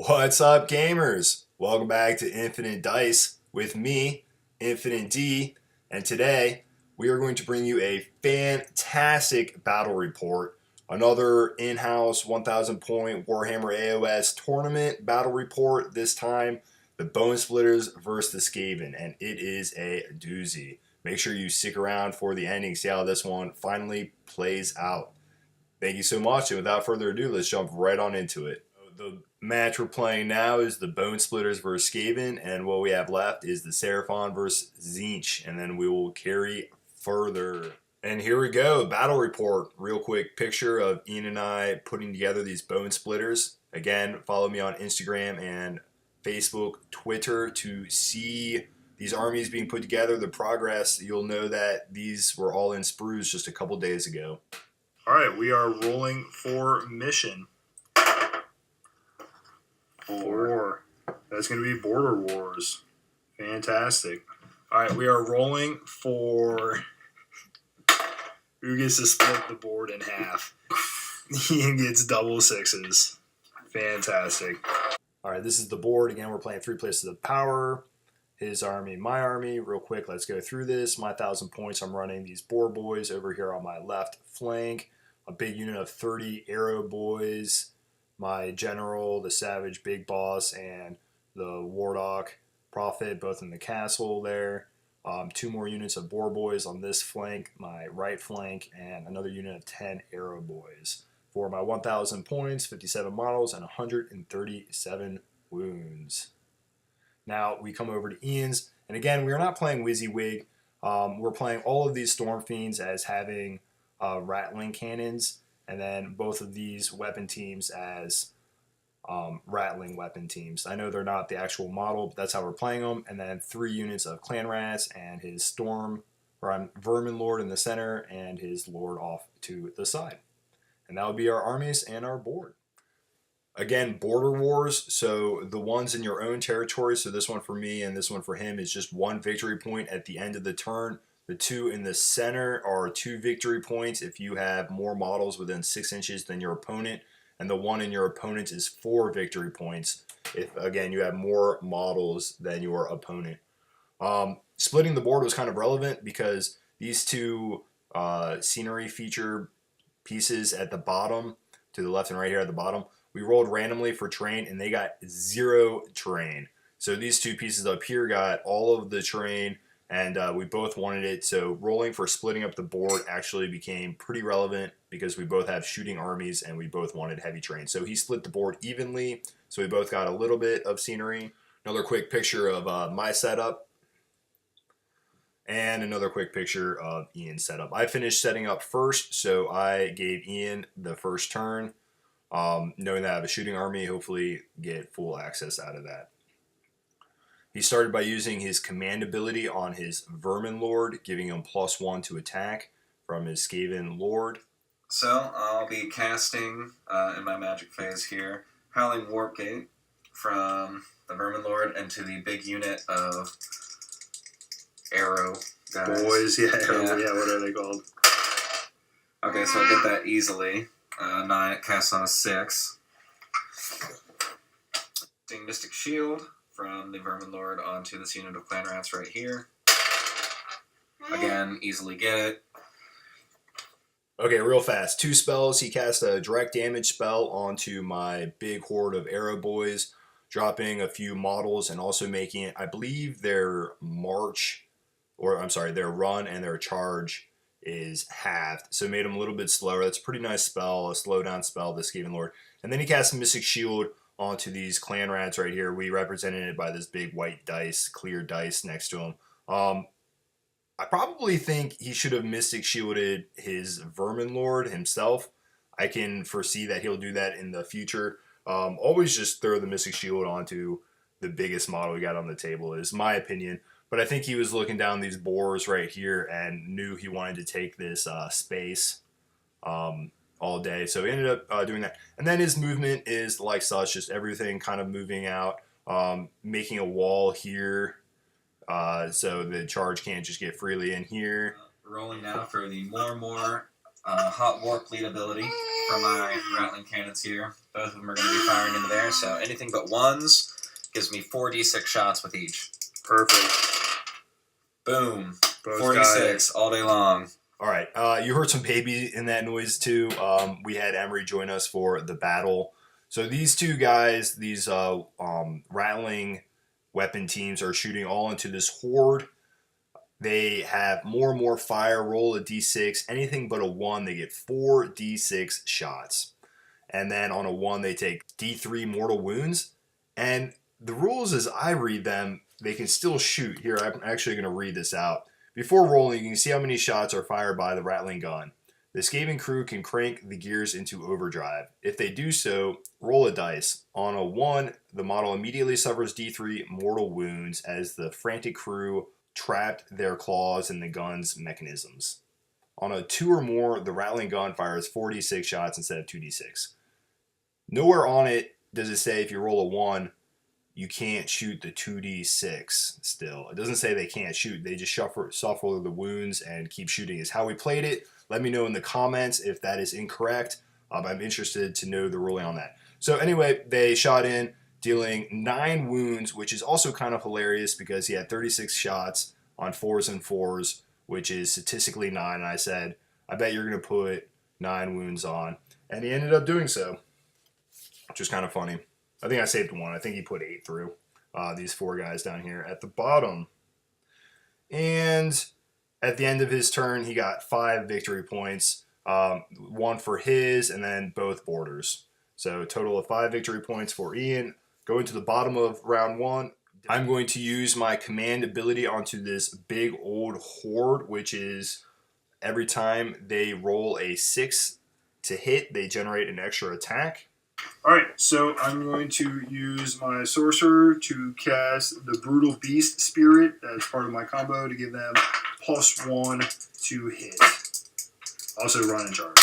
What's up, gamers? Welcome back to Infinite Dice with me, Infinite D, and today we are going to bring you a fantastic battle report. Another in-house 1,000 point Warhammer AOS tournament battle report. This time, the Bonesplitterz versus the Skaven, and it is a doozy. Make sure you stick around for the ending, see how this one finally plays out. Thank you so much, and without further ado, let's jump right on into it. The match we're playing now is the Bonesplitterz versus Skaven, and what we have left is the Seraphon versus Tzeentch, and then we will carry further. And here we go, battle report. Real quick picture of Ian and I putting together these Bonesplitterz. Again, follow me on Instagram and Facebook, Twitter to see these armies being put together, the progress. You'll know that these were all in sprues just a couple days ago. All right, we are rolling for mission. Four. That's going to be Border Wars. Fantastic. All right, we are rolling for who gets to split the board in half. Ian gets double sixes. Fantastic. All right, this is the board. Again, we're playing 3 places of power. His army, my army. Real quick, let's go through this. My 1,000 points, I'm running these boar boys over here on my left flank. A big unit of 30 arrow boys. My general, the savage big boss, and the warlock prophet, both in the castle there. 2 more units of boar boys on this flank, my right flank, and another unit of 10 arrow boys. For my 1,000 points, 57 models, and 137 wounds. Now we come over to Ian's, and again, we are not playing WYSIWYG. We're playing all of these Storm Fiends as having rattling cannons, and then both of these weapon teams as rattling weapon teams. I know they're not the actual model, but that's how we're playing them. And then 3 units of Clan Rats and his Vermin Lord in the center and his Lord off to the side. And that would be our armies and our board. Again, Border Wars, so the ones in your own territory, so this one for me and this one for him is just 1 victory point at the end of the turn. The 2 in the center are 2 victory points if you have more models within 6 inches than your opponent. And the 1 in your opponent is 4 victory points if, again, you have more models than your opponent. Splitting the board was kind of relevant because these 2 scenery feature pieces at the bottom, to the left and right here at the bottom, we rolled randomly for terrain and they got 0 terrain. So these 2 pieces up here got all of the terrain, and we both wanted it, so rolling for splitting up the board actually became pretty relevant because we both have shooting armies and we both wanted heavy terrain. So he split the board evenly, so we both got a little bit of scenery. Another quick picture of my setup, and another quick picture of Ian's setup. I finished setting up first, so I gave Ian the first turn, knowing that I have a shooting army, hopefully get full access out of that. He started by using his command ability on his Vermin Lord, giving him +1 to attack from his Skaven Lord. So I'll be casting in my magic phase here, Howling Warp Gate from the Vermin Lord into the big unit of arrow guys. Boys, yeah, what are they called? Okay, so I'll get that easily. 9 cast on a 6. Mystic Shield from the Vermin Lord onto this unit of Clan Rats right here. Again, easily get it. Okay, real fast. 2 spells. He cast a direct damage spell onto my big horde of arrow boys, dropping a few models and also making it, I believe their their run and their charge is halved. So it made them a little bit slower. That's a pretty nice spell, a slowdown spell, the Skaven Lord. And then he cast a Mystic Shield onto these Clan Rats right here. We represented it by this big white dice, clear dice next to him. I probably think he should have Mystic Shielded his Vermin Lord himself. I can foresee that he'll do that in the future. Always just throw the Mystic Shield onto the biggest model we got on the table, is my opinion. But I think he was looking down these boars right here and knew he wanted to take this space all day. So he ended up doing that. And then his movement is like such, just everything kind of moving out, making a wall here so the charge can't just get freely in here. Rolling now for the more hot warp lead ability for my rattling cannons here. Both of them are going to be firing into there, so anything but ones gives me 4d6 shots with each. Perfect. Boom. Both 46 all day long. All right, you heard some baby in that noise too. We had Emery join us for the battle. So these two guys, these rattling weapon teams are shooting all into this horde. They have more and more fire. Roll a d6. Anything but a 1, they get 4 d6 shots. And then on a 1, they take d3 mortal wounds. And the rules as I read them, they can still shoot. Here, I'm actually going to read this out. Before rolling, you can see how many shots are fired by the rattling gun. The Skaven crew can crank the gears into overdrive. If they do so, roll a dice. On a 1, the model immediately suffers d3 mortal wounds as the frantic crew trapped their claws in the gun's mechanisms. On a 2 or more, the rattling gun fires 4d6 shots instead of 2d6. Nowhere on it does it say if you roll a 1, you can't shoot the 2d6 still. It doesn't say they can't shoot. They just suffer the wounds and keep shooting is how we played it. Let me know in the comments if that is incorrect. I'm interested to know the ruling on that. So anyway, they shot in, dealing 9 wounds, which is also kind of hilarious because he had 36 shots on 4s and 4s, which is statistically 9. And I said, I bet you're going to put 9 wounds on. And he ended up doing so, which is kind of funny. I think I saved 1. I think he put 8 through these 4 guys down here at the bottom. And at the end of his turn, he got 5 victory points. 1 for his, and then both borders. So a total of 5 victory points for Ian. Going to the bottom of round 1, I'm going to use my command ability onto this big old horde, which is every time they roll a 6 to hit, they generate an extra attack. Alright, so I'm going to use my sorcerer to cast the Brutal Beast Spirit as part of my combo to give them +1 to hit. Also run and charge.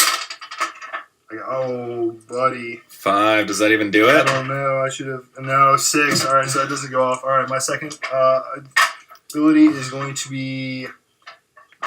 Oh, buddy. 5. Does that even do I it? don't know. I should have. No, 6. Alright, so that doesn't go off. Alright, my second ability is going to be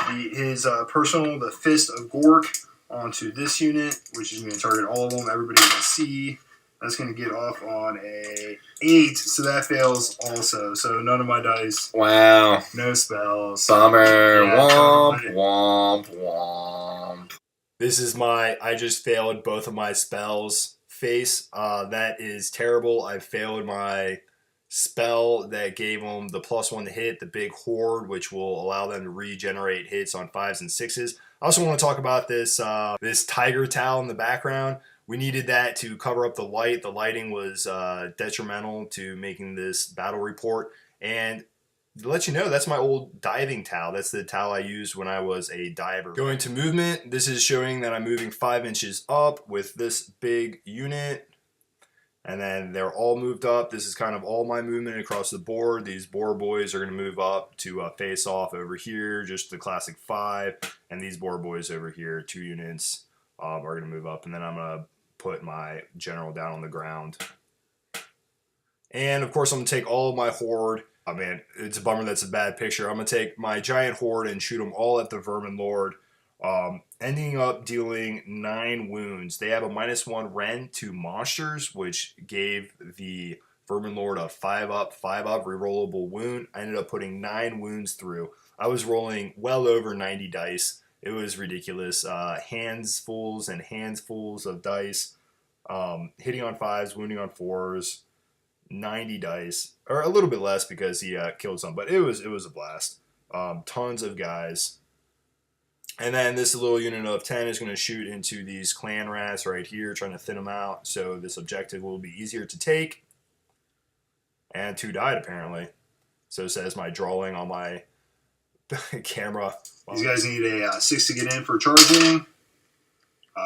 his personal, the Fist of Gork, onto this unit, which is going to target all of them. Everybody can see. That's going to get off on a 8, so that fails also. So none of my dice. Wow. No spells. Bummer. Yeah, Womp, totally. womp, womp. This is my, I just failed both of my spells face. That is terrible. I failed my spell that gave them the +1 to hit, the big horde, which will allow them to regenerate hits on 5s and 6s. I also want to talk about this this tiger towel in the background. We needed that to cover up the light. The lighting was detrimental to making this battle report. And to let you know, that's my old diving towel. That's the towel I used when I was a diver. Going to movement, this is showing that I'm moving 5 inches up with this big unit. And then they're all moved up. This is kind of all my movement across the board. These boar boys are going to move up to face off over here, just the classic 5. And these boar boys over here, 2 units, are going to move up. And then I'm going to put my general down on the ground. And of course, I'm going to take all of my horde. Oh man, it's a bummer that's a bad picture. I'm going to take my giant horde and shoot them all at the Vermin Lord. Ending up dealing 9 wounds. They have a -1 Ren to monsters, which gave the Vermin Lord a 5-up rerollable wound. I ended up putting 9 wounds through. I was rolling well over 90 dice. It was ridiculous. Handsfuls and handsfuls of dice. Hitting on 5s, wounding on 4s. 90 dice, or a little bit less because he killed some, but it was a blast. Tons of guys. And then this little unit of 10 is going to shoot into these clan rats right here, trying to thin them out, so this objective will be easier to take. And 2 died, apparently. So says my drawing on my camera. These guys need a 6 to get in for charging.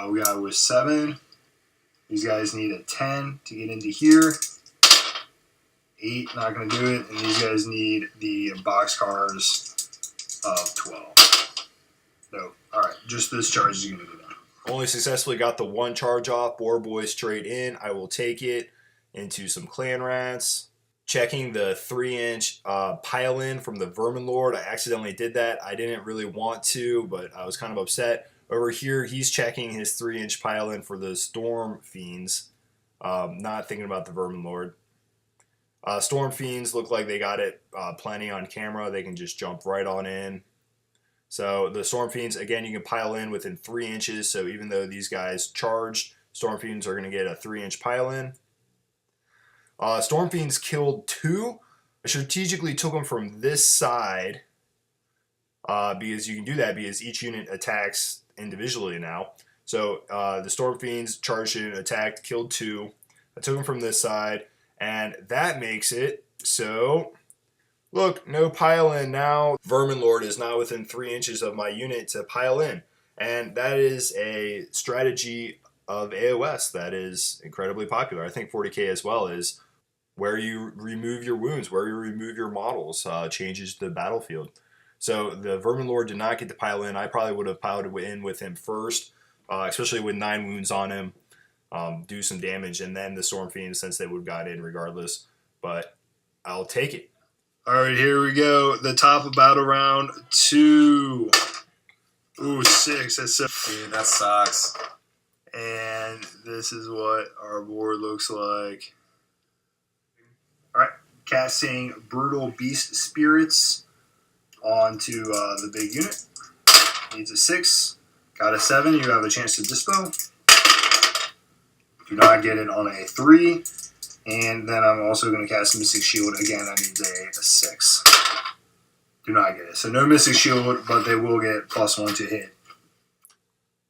We got with 7. These guys need a 10 to get into here. 8, not going to do it. And these guys need the boxcars of 12. No. Alright, just this charge is going to do that. Only successfully got the 1 charge off. Boar boy straight in. I will take it into some clan rats. Checking the 3-inch pile in from the Vermin Lord. I accidentally did that. I didn't really want to, but I was kind of upset. Over here, he's checking his 3-inch pile-in for the Storm Fiends. Not thinking about the Vermin Lord. Storm Fiends look like they got it plenty on camera. They can just jump right on in. So the Storm Fiends, again, you can pile in within 3 inches. So even though these guys charged, Storm Fiends are going to get a 3-inch pile in. Storm Fiends killed 2. I strategically took them from this side because you can do that because each unit attacks individually now. So the Storm Fiends charged in, attacked, killed 2. I took them from this side, and that makes it so... Look, no pile in now. Vermin Lord is not within 3 inches of my unit to pile in. And that is a strategy of AOS that is incredibly popular. I think 40k as well is where you remove your wounds, where you remove your models, changes the battlefield. So the Vermin Lord did not get to pile in. I probably would have piled in with him first, especially with 9 wounds on him, do some damage, and then the Storm Fiend, since they would have got in regardless. But I'll take it. All right, here we go. The top of battle round 2. Ooh, 6. That's so. Dude, that sucks. And this is what our board looks like. All right, casting Brutal Beast Spirits onto the big unit. Needs a 6. Got a 7. You have a chance to dispo. Do not get it on a 3. And then I'm also going to cast Mystic Shield. Again, that needs a 6. Do not get it. So no Mystic Shield, but they will get +1 to hit.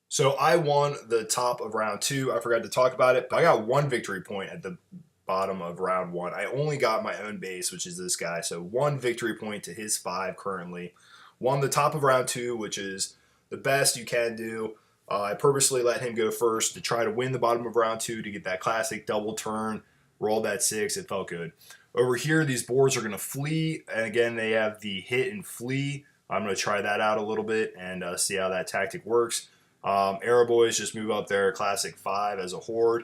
So I won the top of round 2. I forgot to talk about it, but I got 1 victory point at the bottom of round 1. I only got my own base, which is this guy. So 1 victory point to his 5 currently. Won the top of round 2, which is the best you can do. I purposely let him go first to try to win the bottom of round 2 to get that classic double turn. Rolled that 6. It felt good. Over here, these boards are going to flee. And again, they have the hit and flee. I'm going to try that out a little bit and see how that tactic works. Arrow Boys just move up there. Classic 5 as a horde.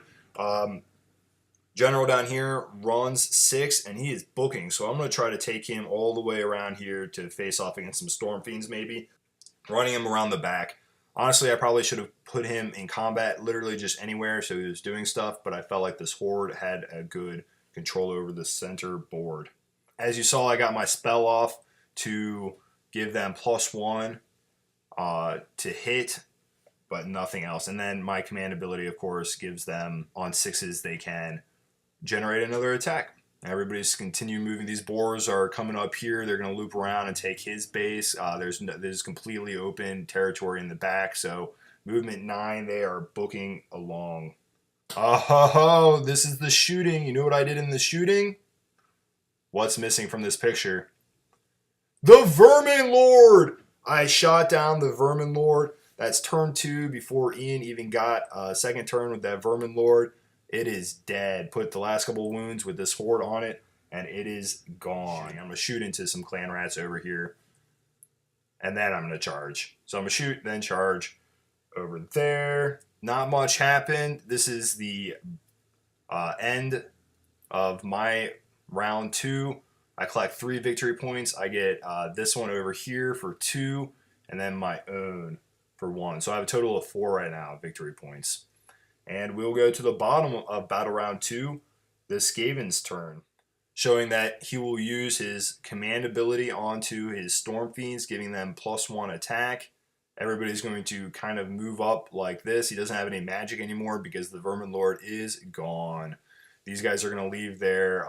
General down here runs 6, and he is booking. So I'm going to try to take him all the way around here to face off against some Storm Fiends maybe. Running him around the back. Honestly, I probably should have put him in combat literally just anywhere so he was doing stuff, but I felt like this horde had a good control over the center board. As you saw, I got my spell off to give them +1 to hit, but nothing else. And then my command ability, of course, gives them on 6s they can generate another attack. Everybody's continue moving. These boars are coming up here. They're going to loop around and take his base. There's completely open territory in the back. So movement 9, they are booking along. Oh, this is the shooting. You know what I did in the shooting? What's missing from this picture? The Vermin Lord! I shot down the Vermin Lord. That's turn 2 before Ian even got a second turn with that Vermin Lord. It is dead. Put the last couple of wounds with this horde on it, and it is gone. I'm going to shoot into some clan rats over here, and then I'm going to charge. So I'm going to shoot, then charge over there. Not much happened. This is the end of my round 2. I collect 3 victory points. I get this one over here for 2, and then my own for 1. So I have a total of 4 right now, victory points. And we'll go to the bottom of battle round 2, the Skaven's turn, showing that he will use his command ability onto his Storm Fiends, giving them +1 attack. Everybody's going to kind of move up like this. He doesn't have any magic anymore because the Vermin Lord is gone. These guys are going to leave their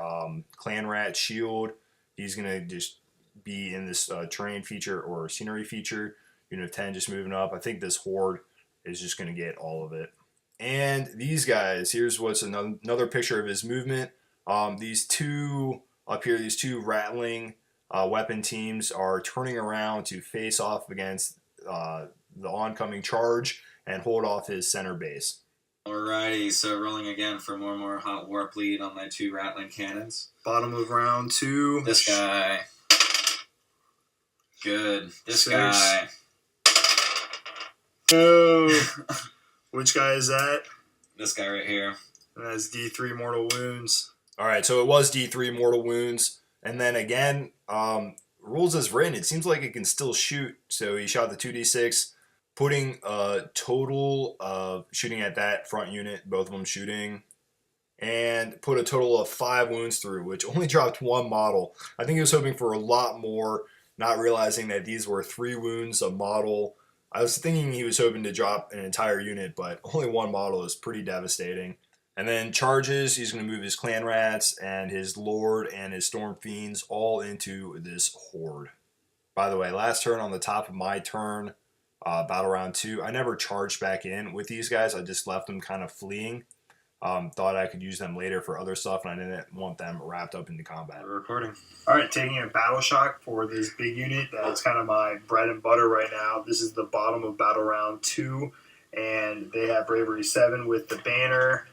clan rat shield. He's going to just be in this terrain feature or scenery feature. Unit of 10 just moving up. I think this horde is just going to get all of it. And these guys, here's what's another picture of his movement. These two up here, these 2 rattling weapon teams are turning around to face off against the oncoming charge and hold off his center base. Alrighty, so rolling again for more hot warp lead on my 2 rattling cannons. Bottom of round 2. This guy. Good. This 6. guy. No. Which guy is that? This guy right here. That's D3 mortal wounds. All right, so it was D3 mortal wounds. And then again, rules as written, it seems like it can still shoot. So he shot the 2d6 putting a total of shooting at that front unit, both of them shooting, and put a total of 5 wounds through, which only dropped 1 model. I think he was hoping for a lot more, not realizing that these were 3 wounds a model. I was thinking he was hoping to drop an entire unit, but only 1 model is pretty devastating. And then charges, he's going to move his clan rats and his lord and his storm fiends all into this horde. By the way, last turn on the top of my turn, battle round 2, I never charged back in with these guys. I just left them kind of fleeing. Thought I could use them later for other stuff, and I didn't want them wrapped up into combat. We're recording. All right, taking a battle shock for this big unit. That's kind of my bread and butter right now. This is the bottom of battle round 2, and they have bravery 7 with the banner,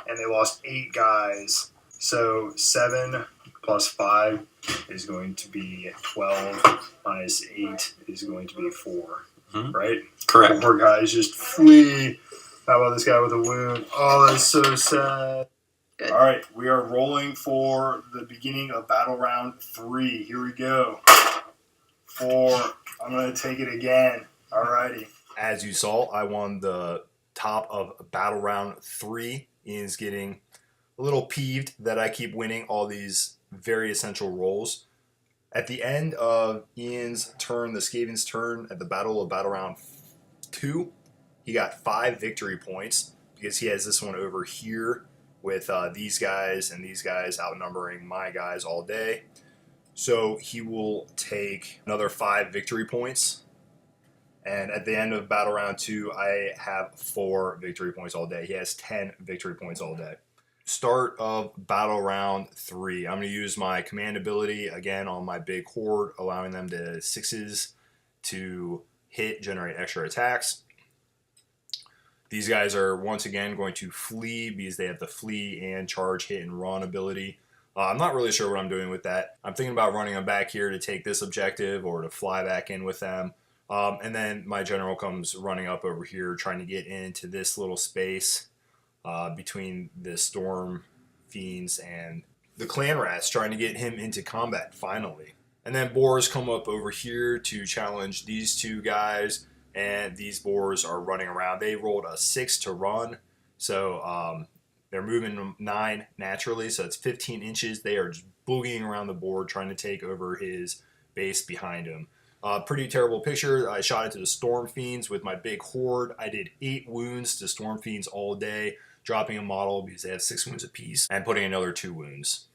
and they lost 8 guys. So 7 plus 5 is going to be 12, minus 8 is going to be 4, right? Correct. 4 guys just flee. How about this guy with a wound? Oh, that's so sad. Good. All right, we are rolling for the beginning of battle round 3. Here we go. 4. I'm going to take it again. All righty. As you saw, I won the top of battle round 3. Ian's getting a little peeved that I keep winning all these very essential rolls. At the end of Ian's turn, the Skaven's turn, at the battle of battle round 2, he got 5 victory points because he has this one over here with these guys and these guys outnumbering my guys all day. So he will take another 5 victory points. And at the end of battle round 2, I have 4 victory points all day. He has 10 victory points all day. Start of battle round 3. I'm going to use my command ability again on my big horde, allowing them to 6s to hit, generate extra attacks. These guys are once again going to flee because they have the flee and charge, hit, and run ability. I'm not really sure what I'm doing with that. I'm thinking about running them back here to take this objective or to fly back in with them. And then my general comes running up over here trying to get into this little space between the storm fiends and the clan rats, trying to get him into combat finally. And then boars come up over here to challenge these 2 guys. And these boars are running around. They rolled a 6 to run, so they're moving 9 naturally, so it's 15 inches. They are just boogieing around the board, trying to take over his base behind him. Pretty terrible picture. I shot it to the Storm Fiends with my big horde. I did 8 wounds to Storm Fiends all day, dropping a model because they have 6 wounds apiece, and putting another 2 wounds.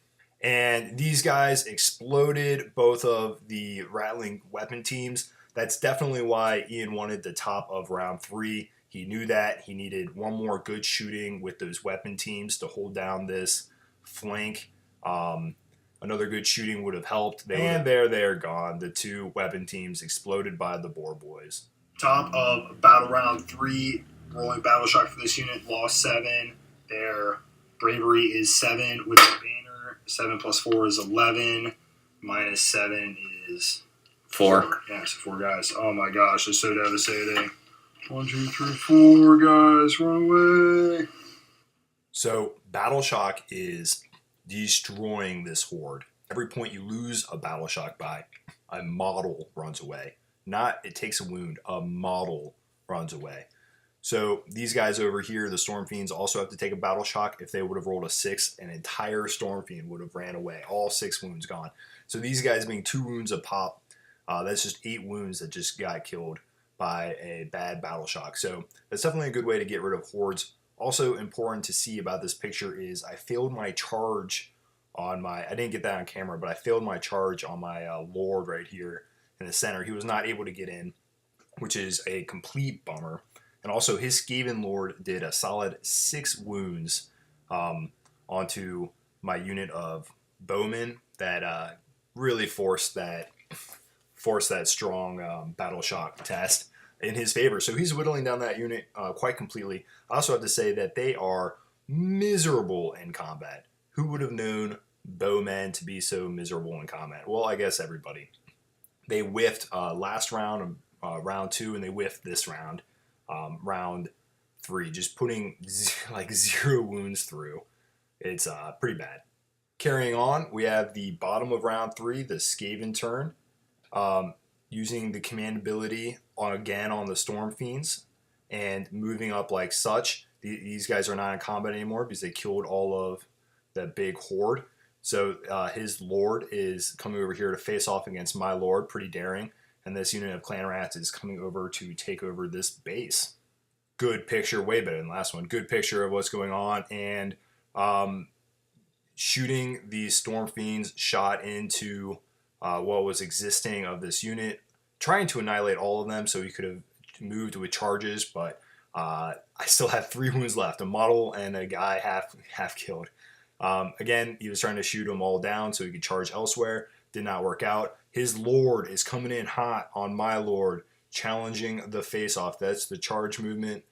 And these guys exploded both of the rattling weapon teams. That's definitely why Ian wanted the top of round 3. He knew that he needed one more good shooting with those weapon teams to hold down this flank. Another good shooting would have helped. And there they're gone. The 2 weapon teams exploded by the boar boys. Top of battle round 3, rolling battle shock for this unit, lost 7. Their bravery is 7 with the banner. 7 plus 4 is 11. Minus 7 is 4. Yeah, so 4 guys. Oh my gosh, it's so devastating. 1, 2, 3, 4 guys, run away. So battle shock is destroying this horde. Every point you lose a battle shock by, a model runs away. Not it takes a wound, a model runs away. So these guys over here, the Storm Fiends, also have to take a battle shock. If they would have rolled a 6, an entire Storm Fiend would have ran away. All 6 wounds gone. So these guys being 2 wounds a pop, that's just 8 wounds that just got killed by a bad battle shock. So that's definitely a good way to get rid of hordes. Also important to see about this picture is I failed my charge on my, I didn't get that on camera, but I failed my charge on my Lord right here in the center. He was not able to get in, which is a complete bummer. And also his Skaven Lord did a solid 6 wounds onto my unit of bowmen that really forced that strong battle shock test in his favor. So he's whittling down that unit quite completely. I also have to say that they are miserable in combat. Who would have known bowmen to be so miserable in combat? Well, I guess everybody. They whiffed last round, round 2, and they whiffed this round, round 3, just putting like 0 wounds through. It's pretty bad. Carrying on, we have the bottom of round 3, the Skaven turn. using the command ability again on the Storm Fiends and moving up like such. These guys are not in combat anymore because they killed all of the big horde. So his lord is coming over here to face off against my lord, pretty daring. And this unit of clan rats is coming over to take over this base. Good picture, way better than the last one. Good picture of what's going on. And shooting these Storm Fiends shot into what was existing of this unit, trying to annihilate all of them so he could have moved with charges, but I still have 3 wounds left, a model and a guy half killed. Again, he was trying to shoot them all down so he could charge elsewhere. Did not work out. His lord is coming in hot on my lord, challenging the face-off. That's the charge movement.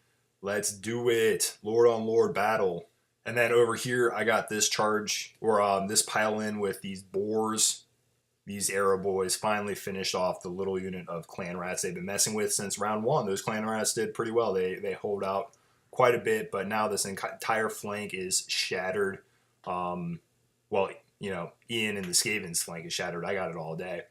Let's do it. Lord on lord battle. And then over here, I got this charge, or this pile in with these boars. These arrow boys finally finished off the little unit of clan rats they've been messing with since round 1. Those clan rats did pretty well. They hold out quite a bit, but now this entire flank is shattered. Well, you know, Ian and the Skaven's flank is shattered. I got it all day,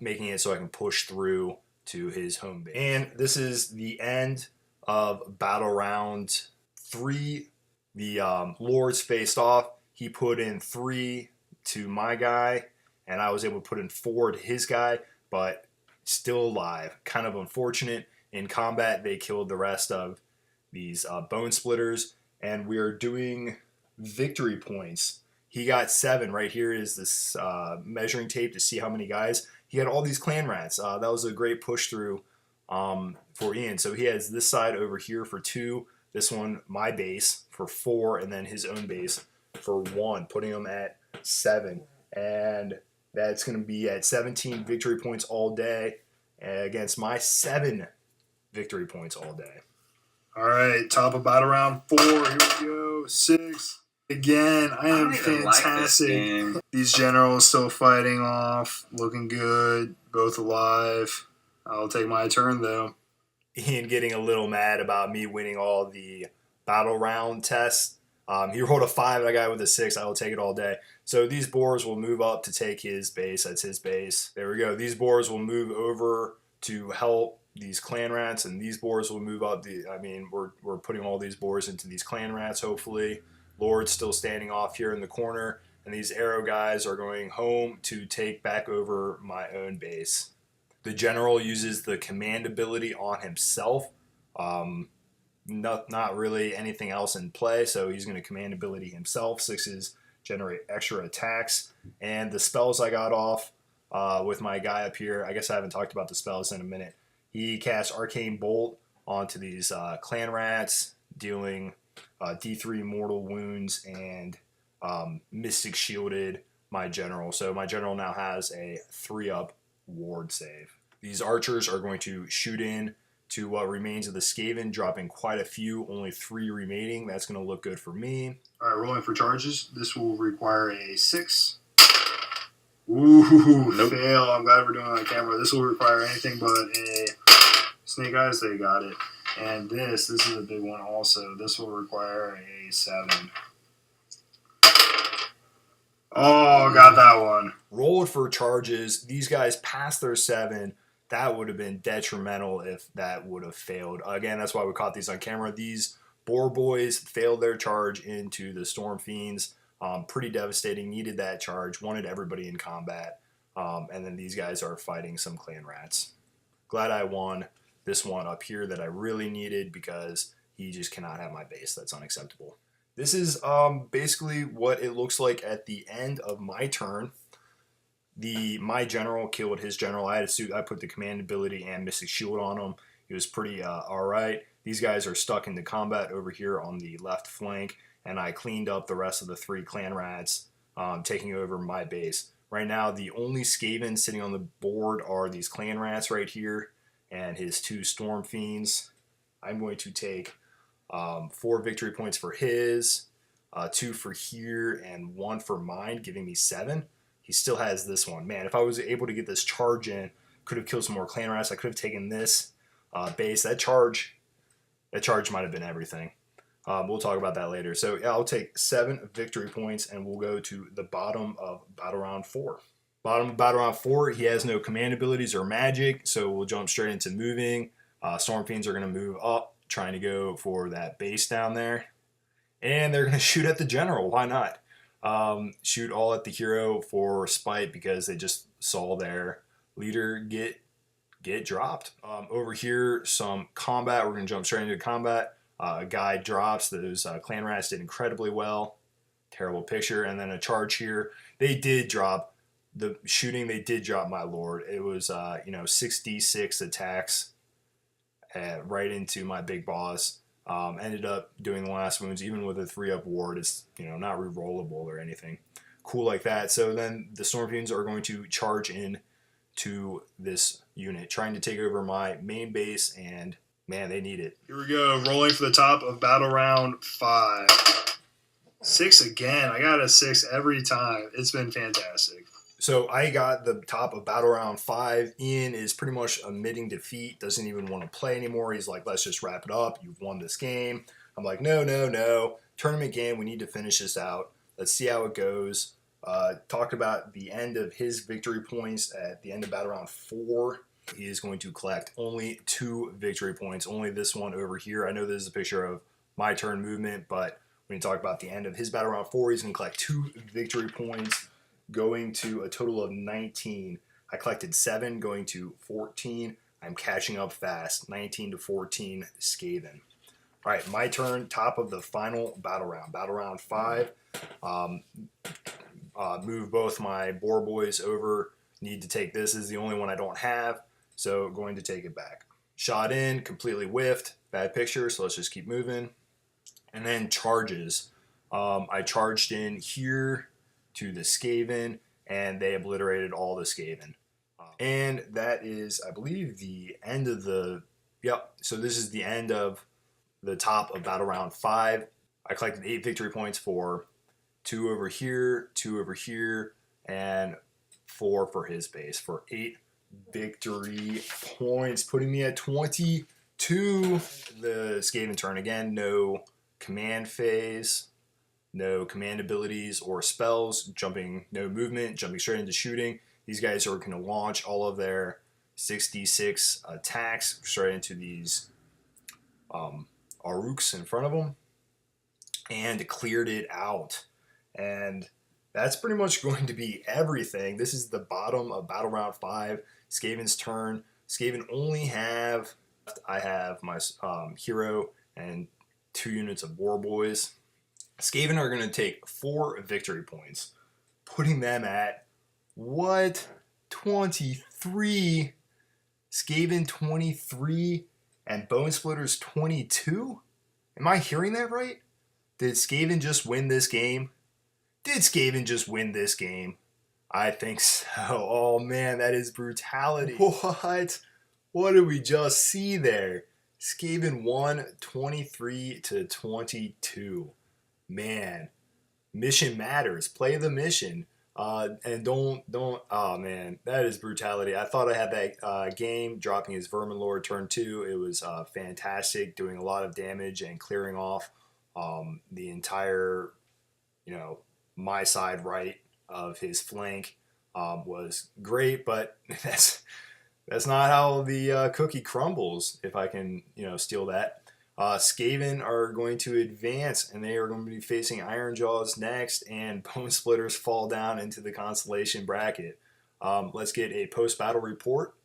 making it so I can push through to his home base. And this is the end of battle round 3. The lords faced off. He put in 3 to my guy, and I was able to put in 4 to his guy, but still alive. Kind of unfortunate. In combat, they killed the rest of these Bonesplitterz, and we are doing victory points. He got 7. Right here is this measuring tape to see how many guys. He had all these clan rats. That was a great push through for Ian. So he has this side over here for 2, this one, my base, for 4, and then his own base for 1, putting him at 7. And that's going to be at 17 victory points all day against my 7 victory points all day. All right, top of battle round 4. Here we go. 6. Again, I am fantastic. Like these generals still fighting off, looking good, both alive. I'll take my turn, though. Ian getting a little mad about me winning all the battle round tests. He rolled a 5 and I got with a 6. I will take it all day. So these boars will move up to take his base. That's his base. There we go. These boars will move over to help these clan rats, and these boars will move up. We're putting all these boars into these clan rats, hopefully. Lord's still standing off here in the corner, and these arrow guys are going home to take back over my own base. The general uses the command ability on himself. Not really anything else in play, so he's going to command ability himself. 6s generate extra attacks. And the spells I got off with my guy up here, I guess I haven't talked about the spells in a minute. He casts Arcane Bolt onto these clan rats, dealing D3 mortal wounds, and Mystic Shielded my general. So my general now has a 3-up ward save. These archers are going to shoot in to what remains of the Skaven, dropping quite a few, only 3 remaining. That's going to look good for me. All right, rolling for charges. This will require a 6. Ooh, nope. Fail. I'm glad we're doing it on camera. This will require anything but a snake eyes. They got it. And this is a big one also. This will require a 7. Oh, got that one. Rolled for charges. These guys passed their 7. That would have been detrimental if that would have failed. Again, that's why we caught these on camera. These boar boys failed their charge into the Storm Fiends. Pretty devastating. Needed that charge. Wanted everybody in combat. And then these guys are fighting some clan rats. Glad I won this one up here that I really needed, because he just cannot have my base. That's unacceptable. This is basically what it looks like at the end of my turn. My general killed his general. I put the command ability and Mystic Shield on him. He was pretty alright. These guys are stuck into combat over here on the left flank, and I cleaned up the rest of the 3 clan rats, taking over my base. Right now, the only Skaven sitting on the board are these clan rats right here, and his 2 Storm Fiends. I'm going to take 4 victory points for his, 2 for here, and 1 for mine, giving me 7. He still has this one. Man, if I was able to get this charge in, could have killed some more clan rats. I could have taken this base. That charge might have been everything. We'll talk about that later. So yeah, I'll take 7 victory points, and we'll go to the bottom of battle round 4. Bottom of battle round 4, he has no command abilities or magic, so we'll jump straight into moving. Storm Fiends are going to move up, trying to go for that base down there. And they're going to shoot at the general. Why not? Shoot all at the hero for spite because they just saw their leader get dropped. Over here, some combat. We're going to jump straight into combat. A guy drops. Those clan rats did incredibly well. Terrible picture. And then a charge here. They did drop the shooting. They did drop my lord. It was 6d6 attacks right into my big boss. Ended up doing the last wounds, even with a 3-up ward. It's not re-rollable or anything cool like that. So then the Storm Fiends are going to charge in to this unit, trying to take over my main base, and man, they need it. Here we go, rolling for the top of battle round 5. 6 again. I got a 6 every time. It's been fantastic. So I got the top of battle round 5. Ian is pretty much admitting defeat, doesn't even want to play anymore. He's like, let's just wrap it up. You've won this game. I'm like, no. Tournament game, we need to finish this out. Let's see how it goes. Talked about the end of his victory points at the end of battle round 4. He is going to collect only 2 victory points, only this one over here. I know this is a picture of my turn movement, but when you talk about the end of his battle round 4, he's going to collect 2 victory points, going to a total of 19. I collected 7, going to 14. I'm catching up fast, 19 to 14, Skaven. All right, my turn, top of the final battle round 5. Move both my boar boys over. Need to take this. This is the only one I don't have, so going to take it back. Shot in, completely whiffed. Bad picture, so let's just keep moving. And then charges. I charged in here to the Skaven, and they obliterated all the Skaven. And that is, I believe, the end of the... Yep, so this is the end of the top of battle round 5. I collected 8 victory points for 2 over here, 2 over here, and 4 for his base for 8 victory points, putting me at 22. The Skaven turn again, no command phase, no command abilities or spells, no movement, jumping straight into shooting. These guys are going to launch all of their 6d6 attacks straight into these Aruks in front of them, and cleared it out. And that's pretty much going to be everything. This is the bottom of battle round 5. Skaven's turn. Skaven only I have my hero and 2 units of war boys. Skaven are going to take 4 victory points, putting them at, 23? Skaven 23 and Bonesplitterz 22? Am I hearing that right? Did Skaven just win this game? I think so. Oh man, that is brutality. What did we just see there? Skaven won 23 to 22. Man, mission matters. Play the mission. And don't. Oh man, that is brutality. I thought I had that game dropping his Vermin Lord turn 2. It was fantastic, doing a lot of damage and clearing off the entire, my side right of his flank. Was great, but that's not how the cookie crumbles. If I can, steal that. Skaven are going to advance, and they are going to be facing Ironjaws next, and Bonesplitterz fall down into the constellation bracket. Let's get a post-battle report,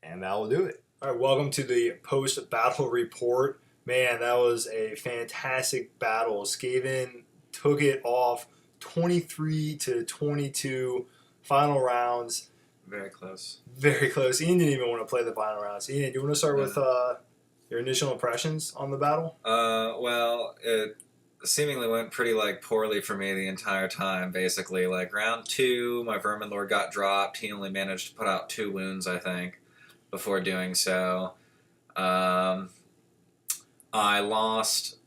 and that will do it. All right, welcome to the post-battle report. Man, that was a fantastic battle. Skaven took it off 23 to 22. Final rounds. Very close. Very close. Ian didn't even want to play the final rounds. Ian, do you want to start with your initial impressions on the battle? Well, it seemingly went pretty poorly for me the entire time. Basically, round 2, my Vermin Lord got dropped. He only managed to put out 2 wounds, I think, before doing so. I lost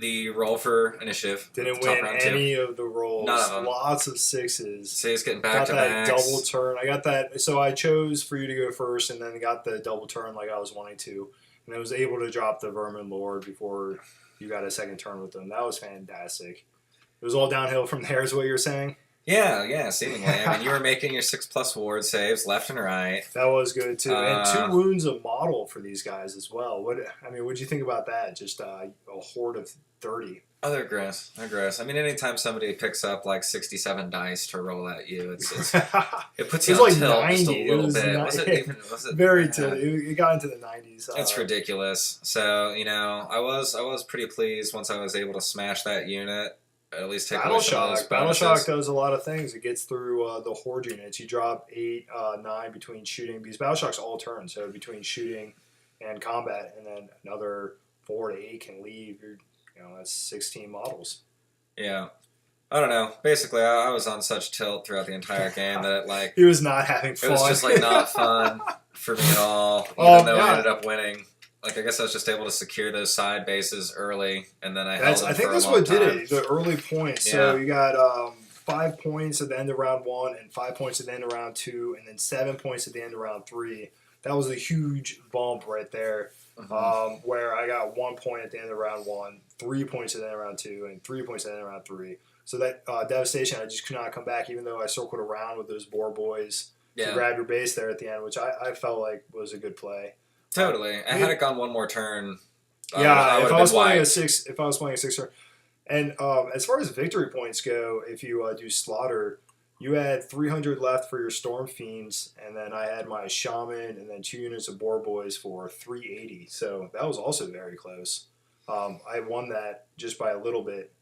the roll for initiative. Didn't win any of the rolls. None of them. Lots of 6s. So he's getting back to got that backs. double turn. I got that. So I chose for you to go first, and then got the double turn like I was wanting to, and I was able to drop the Vermin Lord before you got a second turn with them. That was fantastic. It was all downhill from there, is what you're saying? Yeah, seemingly. I mean, you were making your 6+ ward saves left and right. That was good too, and 2 wounds a model for these guys as well. What'd you think about that? Just a horde of 30. Oh, they're gross. They're gross. I mean, anytime somebody picks up like 67 dice to roll at you, it puts you It's on like tilt 90. just a little bit. Not- Was it very yeah. tilted. It got into the 90s. It's ridiculous. So, I was pretty pleased once I was able to smash that unit. At least take away some of those Battle bonuses. Shock does a lot of things. It gets through the horde units. You drop 8, 9 between shooting, because Battle Shock's all turn, so between shooting and combat, and then another 4 to 8 can leave. That's 16 models. Yeah. I don't know. Basically, I was on such tilt throughout the entire game that he was not having fun. It was just not fun for me at all, even though I ended up winning. I guess I was just able to secure those side bases early, and then I held them I think for that's a long what time. did it. The early points. Yeah. So you got 5 points at the end of round 1, and 5 points at the end of round 2, and then 7 points at the end of round 3. That was a huge bump right there. Mm-hmm. Where I got 1 point at the end of round 1, 3 points at the end of round 2, and 3 points at the end of round 3. So that devastation, I just could not come back, even though I circled around with those boar boys to grab your base there at the end, which I felt like was a good play. Totally. Had it gone one more turn, if I was playing a 6 turn. And as far as victory points go, if you do slaughter, you had 300 left for your Storm Fiends, and then I had my Shaman, and then 2 units of Boar Boys for 380. So that was also very close. I won that just by a little bit,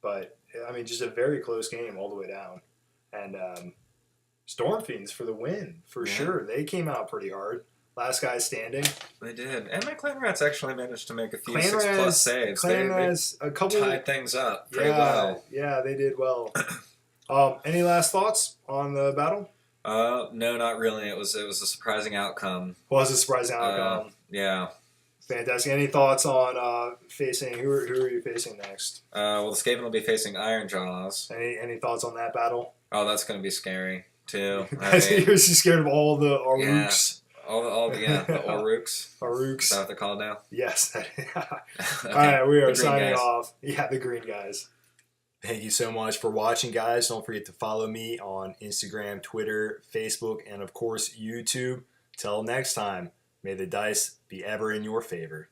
but I mean, just a very close game all the way down. And Storm Fiends for the win, for sure. They came out pretty hard. Last guy standing. They did. And my Clan Rats actually managed to make a few Clan 6+ Rats, saves. Clan Rats, a couple tied things up pretty well. Yeah, they did well. Any last thoughts on the battle? No, not really. It was a surprising outcome. Was a surprising outcome. Yeah. Fantastic. Any thoughts on facing who are you facing next? Well, the Skaven will be facing Iron Jaws. Any thoughts on that battle? Oh, that's going to be scary too. You're just scared of all the Aruks. Yeah. All the Oruks. Aruks. Is that what they're called now? Yes. Okay. All right, we are The green signing guys. off. Yeah, the green guys. Thank you so much for watching, guys. Don't forget to follow me on Instagram, Twitter, Facebook, and of course, YouTube. Till next time, may the dice be ever in your favor.